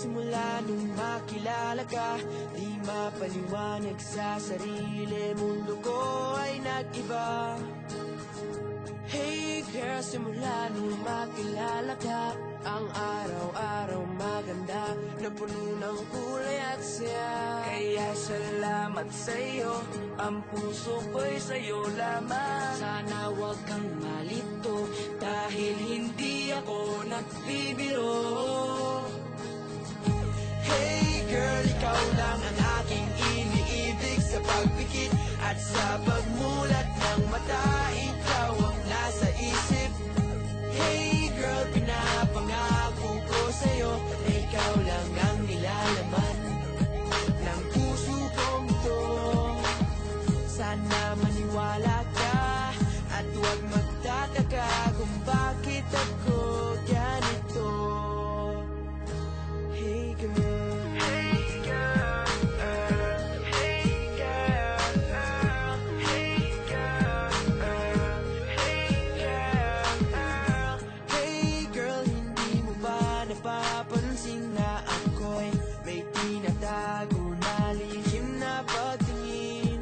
simula nung makilala ka. Di mapaliwanag sa sarili, mundo ko ay nag-iba. Hey girl, simula nung makilala ka, ang araw-araw maganda, na puno ng kulay at saya. Kaya salamat sa'yo, ang puso ko'y sa'yo lamang. Sana wag kang malito, Dahil hindi ako nagbibiro. hey girl, ikaw lang ang aking iniibig. Sa pagpikit at sa pagmulat ng mata, ikaw ang nasa isip. Hey girl, pinapangako ko sa'yo na ikaw lang ang nilalaman ng puso kong ito. Sana maniwala ka at huwag magtataka kung bakit ako ganito. Hey girl, hey girl, hey girl, hey girl, hey girl. Hey girl, hindi mo ba napapansin na ako'y may tinatago na lihim na pagtingin?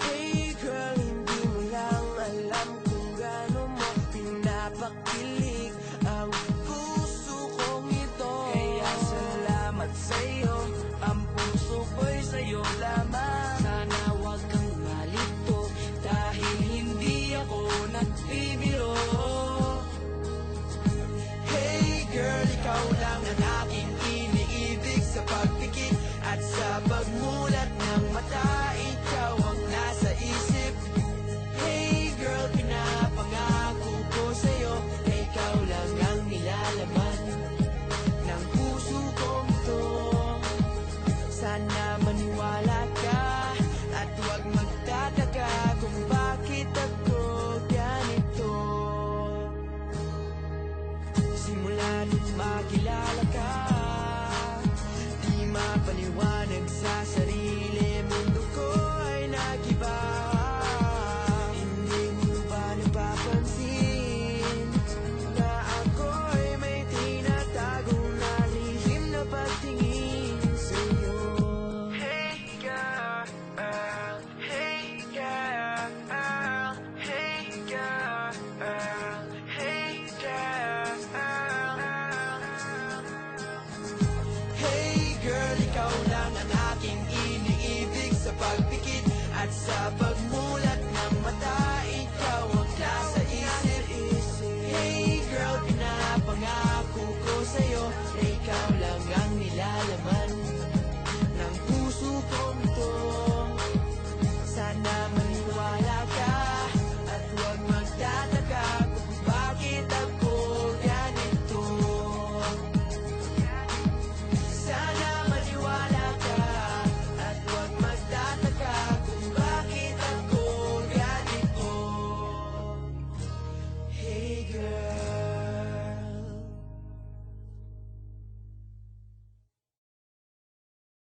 Hey girl, hindi mo lang alam kung gaano mo pinapakilig ang puso kong ito. Kaya salamat sa'yo, ang puso ko'y sa'yo lamang. Sana wag kang malito, Dahil hindi ako nagbibiro. hey girl, ikaw lang ang aking iniibig. Sa pagpikit at sa pagmulat ng mata, ikaw ang nasa isip. Hey girl, pinapangako ko sa'yo na ikaw lang ang nilalaman ng puso kong ito. Sana maniwala ka at huwag magtataka kung bakit ako ganito. Simula nung makilala ka, di mapaliwanag sa sarili, mundo ko ay nag-iba. Hindi mo ba napapansin na ako'y may tinatago na lihim na pagtingin sa'yo? Hey girl, hey girl, hey girl, hey girl. Hey girl, ikaw lang ang aking iniibig. Sa pagpikit at sa pag